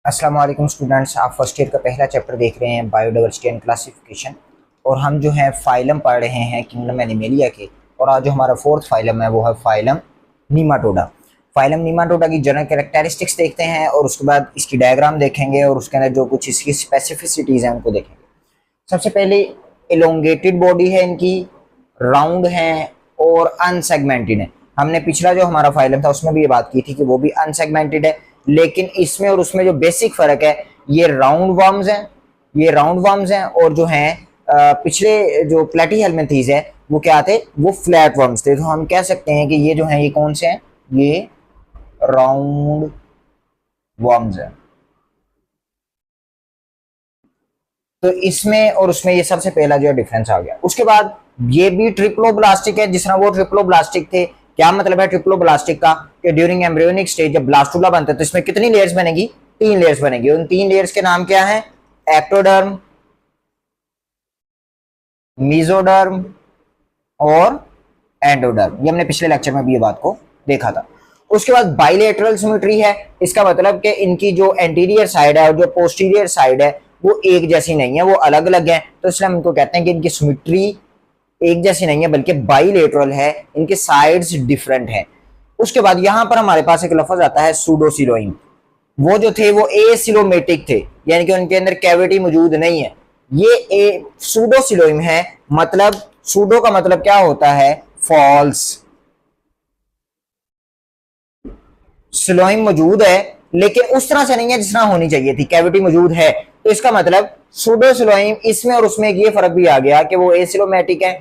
अस्सलाम वालेकुम स्टूडेंट्स, आप फर्स्ट ईयर का पहला चैप्टर देख रहे हैं बायोडाइवर्सिटी एंड क्लासिफिकेशन। और हम जो है फाइलम पढ़ रहे हैं किंगडम एनिमेलिया के। और आज जो हमारा फोर्थ फाइलम है वो है फाइलम नीमाटोडा। फाइलम नीमाटोडा की जनरल कैरेक्टरिस्टिक्स देखते हैं और उसके बाद इसकी डायग्राम देखेंगे और उसके अंदर जो कुछ इसकी स्पेसिफिसिटीज़ हैं उनको देखेंगे। सबसे पहले एलोंगेटेड बॉडी है इनकी, राउंड है और अनसेगमेंटेड है। हमने पिछला जो हमारा फाइलम था उसमें भी ये बात की थी कि वो भी अनसेगमेंटेड है, लेकिन इसमें और उसमें जो बेसिक फर्क है ये राउंड वर्म्स हैं, ये राउंड वर्म्स हैं। और जो हैं पिछले जो प्लेटी हेलमिंथीज है वो क्या थे, वो फ्लैट वर्म्स थे। तो हम कह सकते हैं कि ये जो है ये कौन से हैं, ये राउंड वर्म्स हैं। तो इसमें और उसमें ये सबसे पहला जो है डिफरेंस आ गया। उसके बाद ये भी ट्रिप्लोब्लास्टिक है, जिस तरह वो ट्रिप्लोब्लास्टिक थे। क्या मतलब है ट्रिप्लोब्लास्टिक का, कि ड्यूरिंग एम्ब्रियोनिक स्टेज जब ब्लास्टुला बनता है तो इसमें कितनी लेयर्स बनेगी, 3 लेयर्स बनेगी। उन 3 लेयर्स के नाम क्या है, एक्टोडर्म, मीजोडर्म और एंडोडर्म। ये हमने पिछले लेक्चर में भी ये बात को देखा था। उसके बाद बाइलेटरल सिमेट्री है। इसका मतलब कि इनकी जो एंटीरियर साइड है और जो पोस्टीरियर साइड है वो एक जैसी नहीं है, वो अलग अलग है। तो इसलिए हम इनको कहते हैं कि इनकी सिमेट्री एक जैसी नहीं है बल्कि बाइलेटरल है, इनके साइड्स डिफरेंट हैं। उसके बाद यहां पर हमारे पास एक लफ्ज आता है सूडोसिलोइम। वो जो थे वो एसिलोमेटिक थे, यानी कि उनके अंदर कैविटी मौजूद नहीं है। ये ए सूडोसिलोइम है। मतलब सूडो का मतलब क्या होता है, फॉल्स। सिलोइम मौजूद है लेकिन उस तरह से नहीं है जिस तरह होनी चाहिए थी, कैविटी मौजूद है। तो इसका मतलब सूडोसिलोइम, इसमें और उसमें ये फर्क भी आ गया कि वो एसिलोमेटिक है,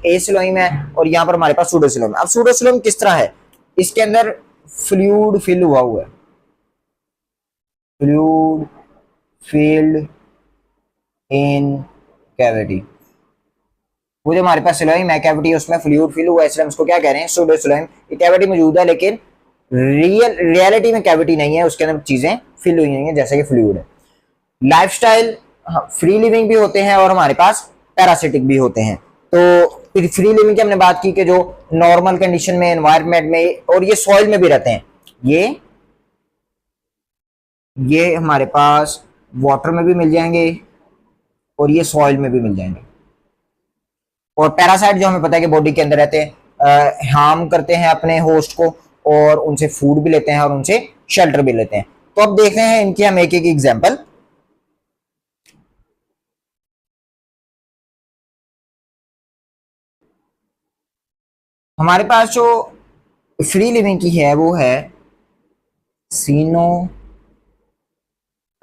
एसिलोइम है, और यहां पर हमारे पास सूडोसिलोइम। अब सूडोसिलोइम किस तरह है, इसके अंदर फ्लूइड फिल हुआ है, फ्लूइड फिल्ड इन कैविटी। वो जो हमारे पास सिलोइम है कैविटी, उसमें फ्लूइड फिल हुआ है, इसलिए हम उसको क्या कह रहे हैं, सूडोसिलोइम। ये कैविटी मौजूद है लेकिन रियलिटी में कैविटी नहीं है, उसके अंदर चीजें फिल हुई हैं जैसे कि फ्लूइड है। लाइफस्टाइल, फ्री लिविंग भी होते हैं और हमारे पास पैरासिटिक भी होते हैं। तो फ्री लिविंग की हमने बात की कि जो नॉर्मल कंडीशन में, एनवायरनमेंट में और ये सॉइल में भी रहते हैं। ये हमारे पास वाटर में भी मिल जाएंगे और ये सॉइल में भी मिल जाएंगे। और पैरासाइट जो हमें पता है कि बॉडी के अंदर रहते हैं, हार्म करते हैं अपने होस्ट को और उनसे फूड भी लेते हैं और उनसे शेल्टर भी लेते हैं। तो अब देख रहे हैं इनकी हम एक एक एग्जांपल। हमारे पास जो फ्री लिविंग की है वो है सीनो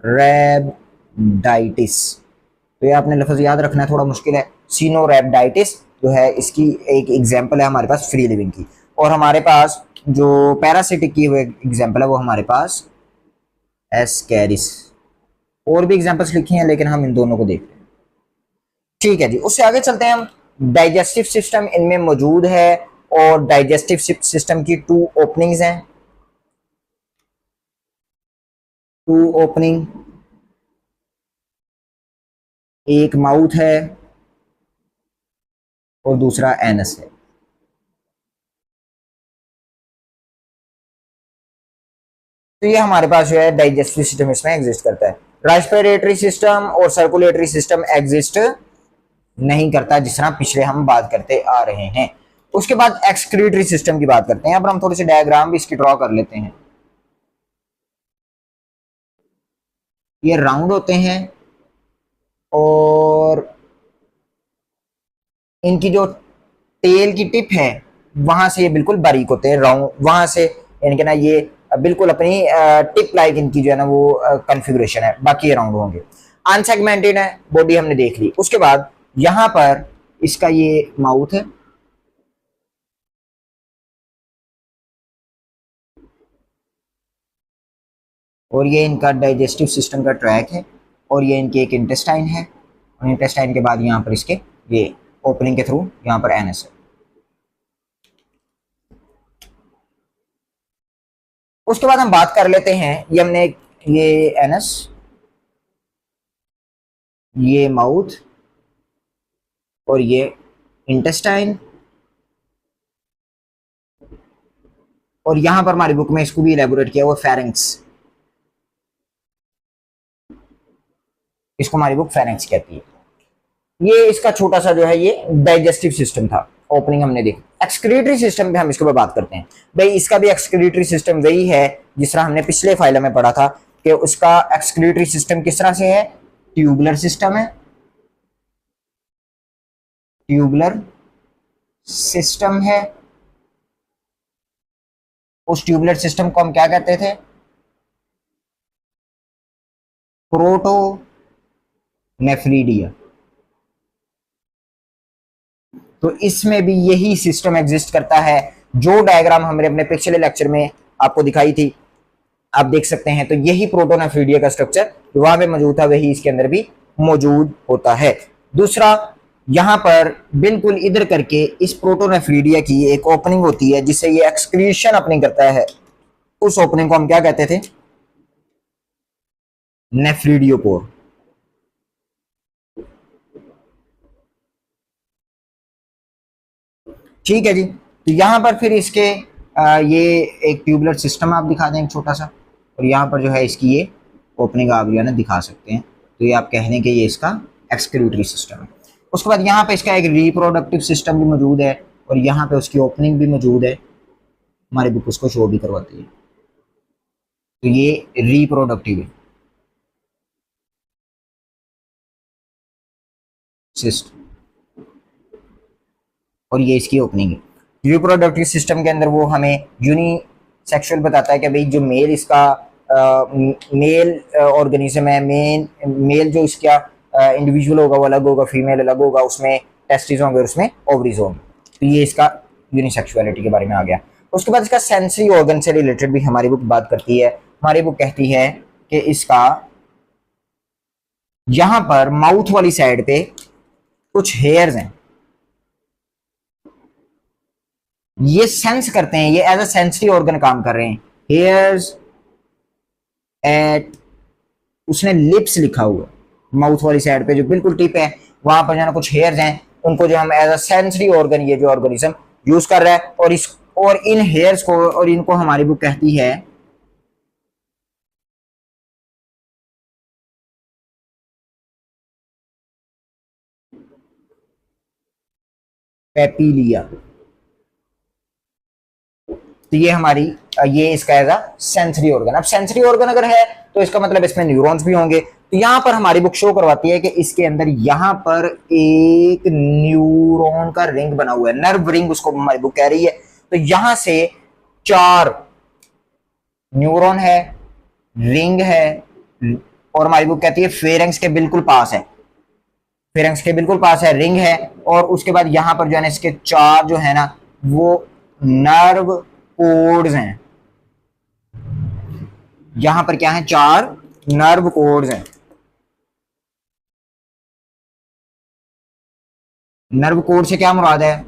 रैबडाइटिस। तो ये आपने लफ्ज याद रखना है, थोड़ा मुश्किल है। सीनो रैबडाइटिस जो है इसकी एक एग्जांपल है हमारे पास फ्री लिविंग की। और हमारे पास जो पैरासिटिक की वो एग्जांपल है वो हमारे पास एस्कैरिस। और भी एग्जांपल्स लिखी हैं लेकिन हम इन दोनों को देखते हैं। ठीक है जी, उससे आगे चलते हैं हम। डाइजेस्टिव सिस्टम इनमें मौजूद है और डाइजेस्टिव सिस्टम की 2 ओपनिंग्स हैं, 2 ओपनिंग। एक माउथ है और दूसरा एनस है। तो ये हमारे पास जो है डाइजेस्टिव सिस्टम इसमें एग्जिस्ट करता है। रेस्पिरेटरी सिस्टम और सर्कुलेटरी सिस्टम एग्जिस्ट नहीं करता, जिस तरह पिछले हम बात करते आ रहे हैं। उसके बाद एक्सक्रीटरी सिस्टम की बात करते हैं। अब हम थोड़ी सी डायग्राम भी इसकी ड्रॉ कर लेते हैं। ये राउंड होते हैं और इनकी जो टेल की टिप है वहां से ये बिल्कुल बारीक होते हैं, राउंड वहां से, यानी कि ना ये बिल्कुल अपनी टिप लाइक इनकी जो है ना वो कॉन्फ़िगरेशन है, बाकी ये राउंड होंगे। अनसेगमेंटेड है, बॉडी हमने देख ली। उसके बाद यहां पर इसका ये माउथ है और ये इनका डाइजेस्टिव सिस्टम का ट्रैक है और ये इनकी एक इंटेस्टाइन है और इंटेस्टाइन के बाद यहाँ पर इसके ये ओपनिंग के थ्रू यहाँ पर एनस है। उसके बाद हम बात कर लेते हैं, ये हमने ये एनस, ये माउथ और ये इंटेस्टाइन। और यहां पर हमारी बुक में इसको भी इलेबोरेट किया हुआ फेरिंग्स। इसको हमारी बुक फेरेंक्स कहती है। ये इसका छोटा सा जो है ये डाइजेस्टिव सिस्टम था, ओपनिंग हमने देखी। एक्सक्रीटरी सिस्टम पे हम इसके ऊपर बात करते हैं। भाई इसका भी एक्सक्रीटरी सिस्टम वही है जिस तरह हमने पिछले फाइल में पढ़ा था कि उसका एक्सक्रीटरी सिस्टम किस तरह से है, ट्यूबुलर सिस्टम है, ट्यूबुलर सिस्टम है। उस ट्यूबुलर सिस्टम को हम क्या कहते थे, प्रोटोनेफ्रीडिया। तो इसमें भी यही सिस्टम एग्जिस्ट करता है, जो डायग्राम हमने अपने पिछले लेक्चर में आपको दिखाई थी, आप देख सकते हैं। तो यही प्रोटोनेफ्रीडिया का स्ट्रक्चर वहां पे मौजूद था, वही इसके अंदर भी मौजूद होता है। दूसरा, यहां पर बिल्कुल इधर करके इस प्रोटोनेफ्रीडिया की एक ओपनिंग होती है जिससे ये एक्सक्रीशन अपनी करता है। उस ओपनिंग को हम क्या कहते थे, नेफ्रीडियोपोर। ठीक है जी। तो यहां पर फिर इसके ये एक ट्यूबुलर सिस्टम आप दिखा दें छोटा सा, और यहाँ पर जो है इसकी ये ओपनिंग आप जो है ना दिखा सकते हैं। तो ये आप कह दें कि ये इसका एक्सक्रीटरी सिस्टम है। उसके बाद यहाँ पे इसका एक रिप्रोडक्टिव सिस्टम भी मौजूद है, और यहाँ पे उसकी ओपनिंग भी मौजूद है, हमारी बुक उसको शो भी करवाती है। तो ये रिप्रोडक्टिव सिस्टम, और ये इसकी ओपनिंग है। रिप्रोडक्टिव सिस्टम के अंदर वो हमें यूनिसेक्सुअल बताता है कि भाई जो मेल इसका मेल ऑर्गेनिज्म है, मेल जो इसका इंडिविजुअल होगा वो अलग होगा, फीमेल अलग होगा, उसमें टेस्टिस होंगे और उसमें ओवरीज होंगे। तो ये इसका यूनिसेक्सुअलिटी के बारे में आ गया। उसके बाद इसका सेंसरी ऑर्गन से रिलेटेड भी हमारी बुक बात करती है। हमारी बुक कहती है कि इसका यहां पर माउथ वाली साइड पे कुछ हेयर्स हैं, ये सेंस करते हैं, ये एज अ सेंसरी ऑर्गन काम कर रहे हैं। हेयर्स एट, उसने लिप्स लिखा हुआ माउथ वाली साइड पे जो बिल्कुल टिप है, वहां पर जो कुछ हेयर्स हैं, उनको जो हम एज अ सेंसरी ऑर्गन ये जो ऑर्गेनिज्म यूज कर रहा है। और इन हेयर्स को और इनको हमारी बुक कहती है पेपिलिया। तो ये हमारी ये इसका एज अ सेंसरी ऑर्गन। अब सेंसरी ऑर्गन अगर है तो इसका मतलब इसमें न्यूरॉन्स भी होंगे। तो यहां पर हमारी बुक शो करवाती है कि इसके अंदर यहां पर एक न्यूरॉन का रिंग बना हुआ है, नर्व रिंग उसको हमारी बुक कह रही है। तो यहां से 4 न्यूरॉन है, रिंग है, और हमारी बुक कहती है फेरेंक्स के बिल्कुल पास है, फेरेंक्स के बिल्कुल पास है, रिंग है। और उसके बाद यहां पर जो है ना इसके 4 जो है ना वो नर्व कोड्स हैं। यहां पर क्या है, 4 नर्व कोड्स हैं। नर्व कोड से क्या मुराद है,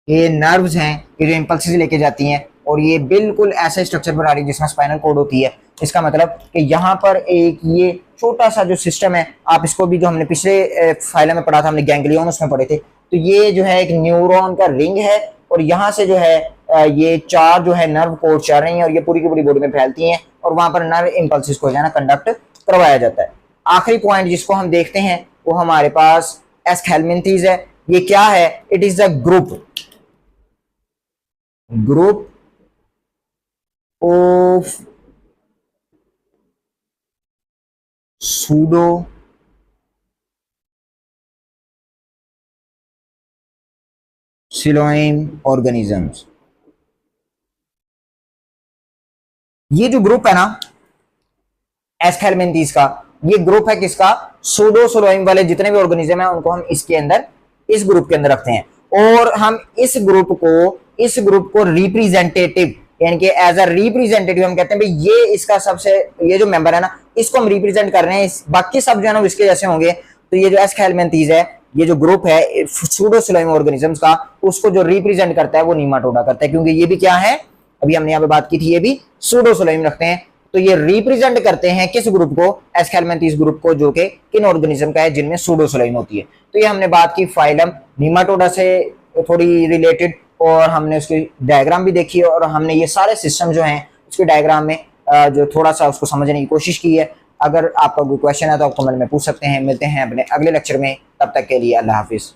ये नर्व्स हैं, ये जो इंपल्सेस लेके जाती हैं, और ये बिल्कुल ऐसा स्ट्रक्चर बना रही है जिसमें स्पाइनल कोड होती है। इसका मतलब कि यहाँ पर एक ये छोटा सा जो सिस्टम है, आप इसको भी जो हमने पिछले फाइल में पढ़ा था, हमने गैंग्लियन उसमें पढ़े थे। तो ये जो है एक न्यूरॉन का रिंग है, और यहाँ से जो है ये 4 जो है नर्व कोड चल रही हैं, और ये पूरी की पूरी बॉडी में फैलती हैं, और वहां पर नर्व इंपल्सिस को जो है ना कंडक्ट करवाया जाता है। आखिरी पॉइंट जिसको हम देखते हैं वो हमारे पास एस्केल्मेंथीज है। ये क्या है, it is the group of pseudocoelom organisms. ये जो ग्रुप है ना एस्केल्मेंथीज का, ये ग्रुप है किसका, सूडो सिलोइम वाले जितने भी ऑर्गेनिज्म है उनको हम इसके अंदर, इस ग्रुप के अंदर रखते हैं। और हम इस ग्रुप को रिप्रेजेंटेटिव, यानी कि एज अ रिप्रेजेंटेटिव हम कहते हैं भाई ये इसका सबसे, ये जो मेंबर है ना इसको हम रिप्रेजेंट कर रहे हैं, बाकी सब जो है ना इसके जैसे होंगे। तो ये जो एस्केल्मेंथीज है, ये जो ग्रुप है सूडो सिलोइम ऑर्गेनिजम्स का, उसको जो रिप्रेजेंट करता है वो नीमाटोडा करता है, क्योंकि ये भी क्या है, अभी हमने यहाँ पे बात की थी, ये भी सूडो सिलोइम रखते हैं। तो ये रिप्रेजेंट करते हैं किस ग्रुप को, एस्केल्मेंथीज ग्रुप को, जो कि किन ऑर्गेनिज्म का है, जिनमें सूडो सिलोइम होती है। तो ये हमने बात की फाइलम नीमाटोडा से थोड़ी रिलेटेड, और हमने उसकी डायग्राम भी देखी, और हमने ये सारे सिस्टम जो हैं उसके डायग्राम में जो थोड़ा सा उसको समझने की कोशिश की है। अगर आपका कोई क्वेश्चन है तो आप कमेंट में पूछ सकते हैं। मिलते हैं अपने अगले लेक्चर में, तब तक के लिए अल्लाह हाफिज़।